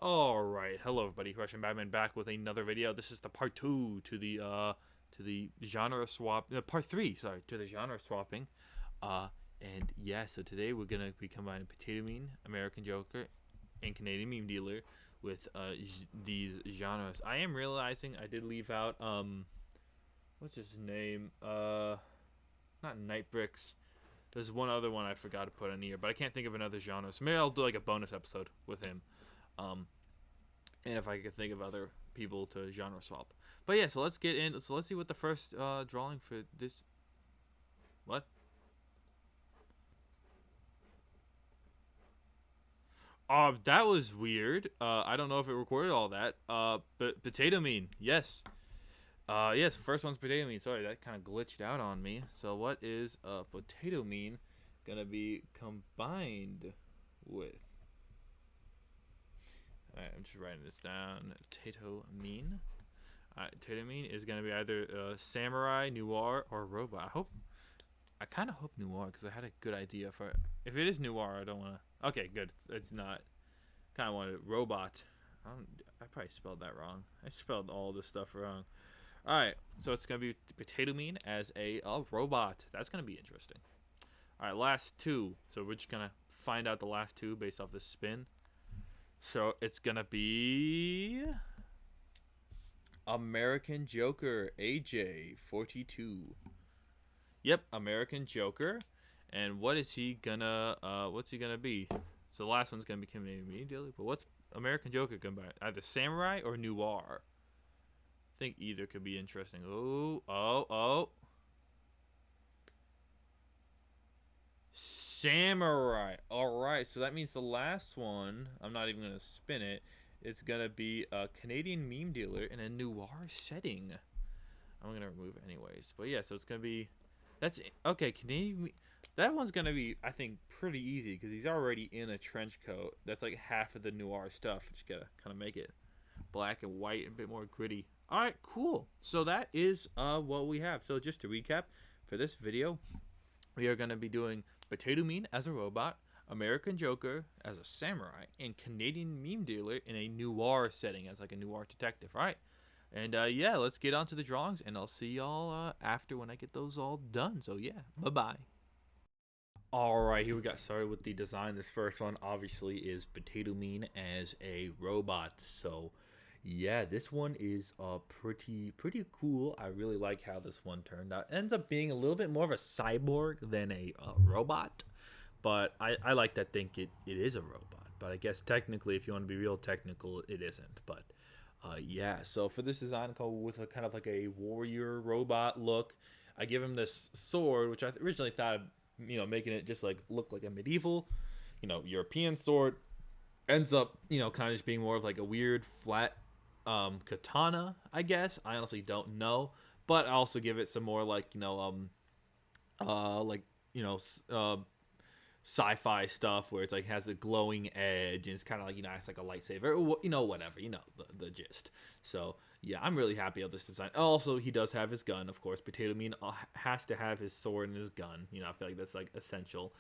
Alright, hello everybody, Russian Batman back with another video. This is the part 2 to the genre swap, part 3, sorry, to the genre swapping. And yeah, so today we're gonna be combining Potato Mean, American Joker, and Canadian Meme Dealer with these genres. I am realizing I did leave out what's his name? Not Night Bricks. There's one other one I forgot to put in here, but I can't think of another genre. So maybe I'll do like a bonus episode with him. And if I could think of other people to genre swap. But yeah, so let's get in. So let's see what the first drawing for this. What? That was weird. I don't know if it recorded all that. But Potato Mean, yes. Yes, first one's Potato Mean. Sorry, that kind of glitched out on me. So what is Potato Mean gonna be combined with? Alright, I'm just writing this down. Potato Mean. Alright, Potato Mean is gonna be either samurai, noir, or robot. I kind of hope noir because I had a good idea for it. If it is noir, I don't want to. Okay, good. It's not. Kind of wanted robot. I probably spelled that wrong. I spelled all this stuff wrong. Alright, so it's gonna be Potato Mean as a robot. That's gonna be interesting. Alright, last two. So we're just gonna find out the last two based off this spin. So it's gonna be American Joker AJ42. Yep, American Joker. And what is he gonna what's he gonna be? So the last one's gonna be Canadian Meme Dealer, but what's American Joker gonna be? Either samurai or noir. I think either could be interesting. Oh. Samurai. Alright, so that means the last one, I'm not even going to spin it, it's going to be a Canadian Meme Dealer in a noir setting. I'm going to remove it anyways. But yeah, so it's going to be, that's, okay, that one's going to be, I think, pretty easy because he's already in a trench coat. That's like half of the noir stuff. Just got to kind of make it black and white and a bit more gritty. Alright, cool. So that is what we have. So just to recap, for this video, we are going to be doing Potato Mean as a robot, American Joker as a samurai, and Canadian Meme Dealer in a noir setting as like a noir detective, right? And yeah, let's get on to the drawings, and I'll see y'all after when I get those all done. So yeah, bye-bye. Alright, here we got started with the design. This first one obviously is Potato Mean as a robot. So yeah, this one is pretty cool. I really like how this one turned out. It ends up being a little bit more of a cyborg than a robot, but I like to think it is a robot. But I guess technically, if you want to be real technical, it isn't. But yeah, so for this design, I go with a kind of like a warrior robot look. I give him this sword, which I originally thought, making it just like look like a medieval, European sword. Ends up, kind of just being more of like a weird flat katana, I guess. I honestly don't know, but I also give it some more like sci-fi stuff where it's like has a glowing edge and it's kind of like it's like a lightsaber, whatever, the gist. So yeah, I'm really happy with this design. Also, he does have his gun, of course. Potato Mean has to have his sword and his gun. I feel like that's like essential.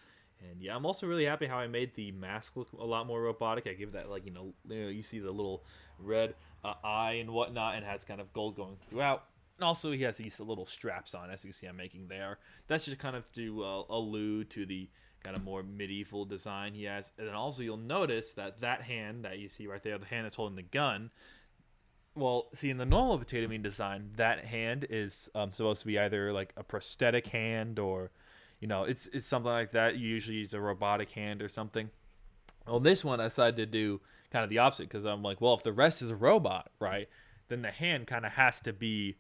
And yeah, I'm also really happy how I made the mask look a lot more robotic. I give that like, you see the little red eye and whatnot, and has kind of gold going throughout. And also he has these little straps on, as you can see I'm making there. That's just kind of to allude to the kind of more medieval design he has. And then also you'll notice that hand that you see right there, the hand that's holding the gun, well, see, in the normal Potato Mean design, that hand is supposed to be either like a prosthetic hand or it's something like that. You usually use a robotic hand or something. Well, this one I decided to do kind of the opposite because I'm like, well, if the rest is a robot, right, then the hand kind of has to be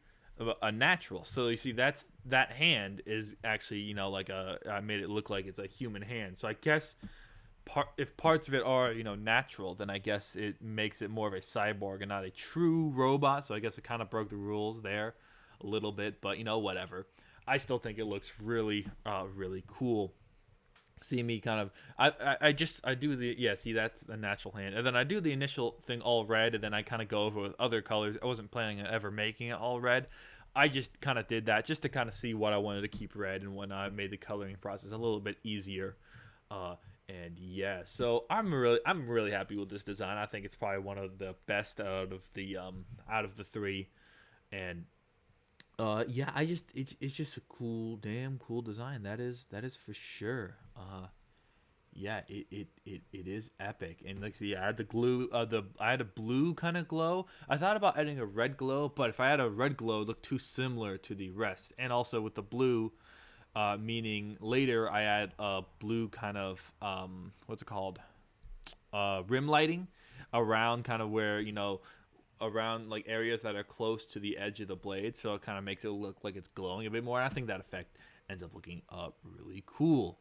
a natural. So you see, that hand is actually, like I made it look like it's a human hand. So I guess if parts of it are, natural, then I guess it makes it more of a cyborg and not a true robot. So I guess it kind of broke the rules there a little bit, but whatever. I still think it looks really cool. See me kind of I do the see, that's the natural hand, and then I do the initial thing all red, and then I kind of go over with other colors. I wasn't planning on ever making it all red. I just kind of did that just to kind of see what I wanted to keep red, and when I made the coloring process a little bit easier. And yeah, so I'm really happy with this design. I think it's probably one of the best out of the three. And yeah, it's just a damn cool design. That is for sure. Yeah, it is epic. And like, see, I had the glue, I had a blue kind of glow. I thought about adding a red glow, but if I had a red glow, it looked too similar to the rest. And also with the blue, meaning later I add a blue kind of what's it called, rim lighting around kind of where around like areas that are close to the edge of the blade, so it kind of makes it look like it's glowing a bit more. And I think that effect ends up looking really cool.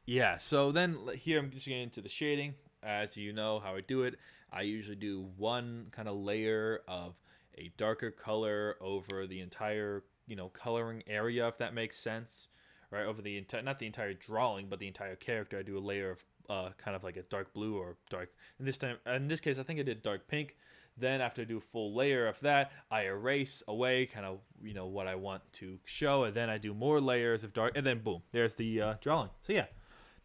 Yeah, so then here I'm just getting into the shading. As you know how I do it, I usually do one kind of layer of a darker color over the entire, coloring area, if that makes sense, right? Over the entire, not the entire drawing, but the entire character. I do a layer of kind of like a dark blue or dark. In this case, I think I did dark pink. Then after I do a full layer of that, I erase away kind of what I want to show, and then I do more layers of dark, and then boom, there's the drawing. So yeah.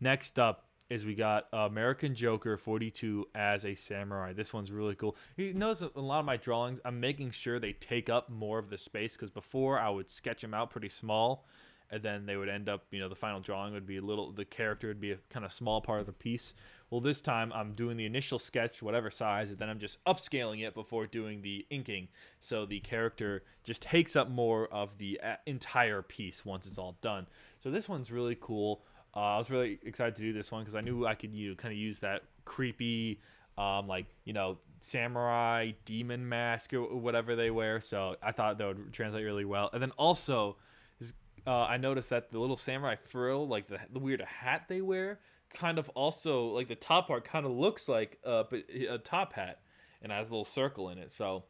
Next up is we got American Joker 42 as a samurai. This one's really cool. You notice a lot of my drawings, I'm making sure they take up more of the space, because before I would sketch them out pretty small, and then they would end up, the final drawing would be the character would be a kind of small part of the piece. Well, this time I'm doing the initial sketch, whatever size, and then I'm just upscaling it before doing the inking. So the character just takes up more of the entire piece once it's all done. So this one's really cool. I was really excited to do this one because I knew I could kind of use that creepy, samurai demon mask or whatever they wear. So I thought that would translate really well. And then also, I noticed that the little samurai frill, like the weird hat they wear, kind of also, like the top part kind of looks like a top hat and has a little circle in it. So,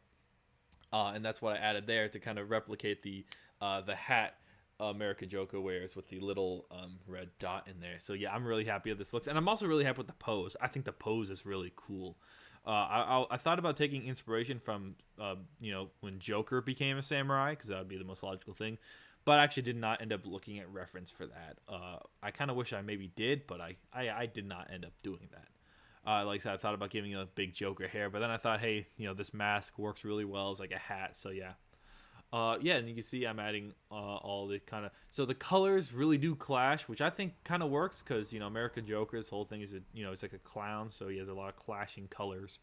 and that's what I added there to kind of replicate the hat American Joker wears with the little red dot in there. So yeah, I'm really happy with this looks, and I'm also really happy with the pose. I think the pose is really cool. I thought about taking inspiration from when Joker became a samurai, because that would be the most logical thing, but I actually did not end up looking at reference for that. I kind of wish I maybe did, but I did not end up doing that. Like I said, I thought about giving a big Joker hair, but then I thought, hey, this mask works really well as like a hat. So yeah. Yeah, and you can see I'm adding all the kind of, so the colors really do clash, which I think kind of works, because American Joker's whole thing is it's like a clown, so he has a lot of clashing colors,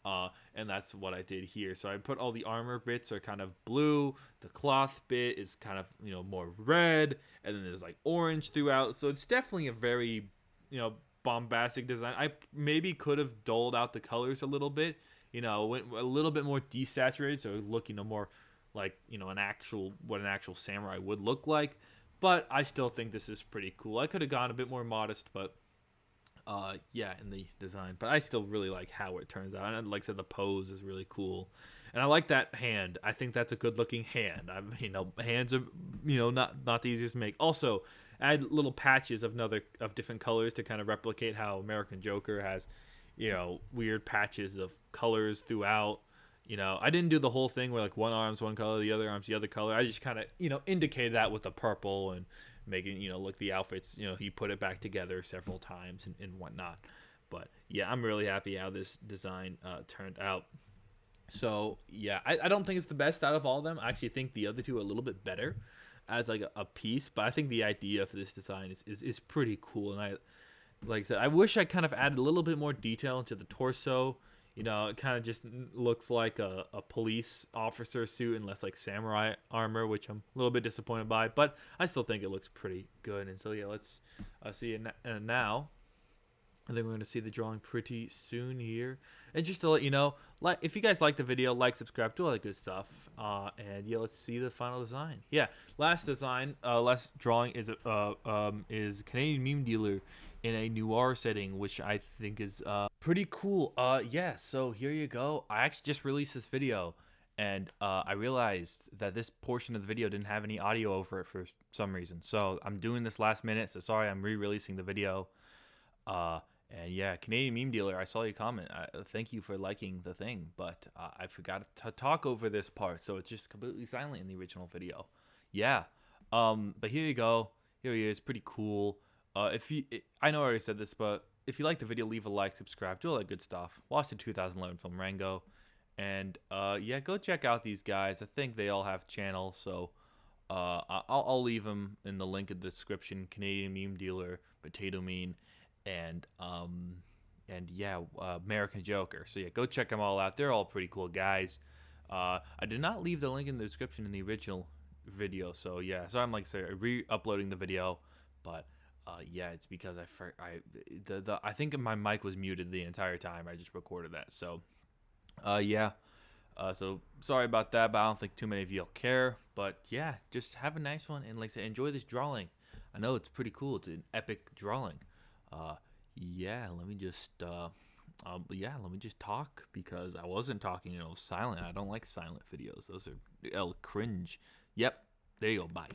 and that's what I did here. So I put all the armor bits are kind of blue, the cloth bit is kind of more red, and then there's like orange throughout. So it's definitely a very bombastic design. I maybe could have dulled out the colors a little bit, went a little bit more desaturated, so looking more like an actual samurai would look like. But I still think this is pretty cool. I could have gone a bit more modest, but yeah, in the design, but I still really like how it turns out. And like I said, the pose is really cool, and I like that hand. I think that's a good looking hand. Hands are not the easiest to make. Also, add little patches of different colors to kind of replicate how American Joker has weird patches of colors throughout. I didn't do the whole thing where like one arm's one color, the other arm's the other color. I just kind of, indicated that with the purple and making, look, the outfits, he put it back together several times and whatnot. But yeah, I'm really happy how this design turned out. So yeah, I don't think it's the best out of all of them. I actually think the other two are a little bit better as like a piece, but I think the idea for this design is pretty cool. And like I said, I wish I kind of added a little bit more detail into the torso. It kind of just looks like a police officer suit and less like samurai armor, which I'm a little bit disappointed by, but I still think it looks pretty good. And so yeah, let's see it now. I think we're going to see the drawing pretty soon here. And just to let you know, if you guys like the video, like, subscribe, do all that good stuff. And yeah, let's see the final design. Yeah, last drawing is Canadian Meme Dealer in a noir setting, which I think is pretty cool. Yeah, so here you go. I actually just released this video, and I realized that this portion of the video didn't have any audio over it for some reason. So I'm doing this last minute, so sorry, I'm re-releasing the video. And yeah, Canadian Meme Dealer, I saw your comment. Thank you for liking the thing, but I forgot to talk over this part, so it's just completely silent in the original video. Yeah, but here you go. Here he is, pretty cool. I know I already said this, but if you like the video, leave a like, subscribe, do all that good stuff. Watch the 2011 film Rango. And yeah, go check out these guys. I think they all have channels, so I'll leave them in the link in the description. Canadian Meme Dealer, Potato Mean, and yeah, American Joker. So yeah, go check them all out. They're all pretty cool guys. I did not leave the link in the description in the original video, so yeah. So I'm like re-uploading the video, but yeah, it's because I think my mic was muted the entire time I just recorded that. So yeah. So sorry about that, but I don't think too many of you'll care. But yeah, just have a nice one, and like I said, enjoy this drawing. I know it's pretty cool. It's an epic drawing. Yeah, let me just talk, because I wasn't talking, silent. I don't like silent videos. Those are cringe. Yep. There you go. Bye.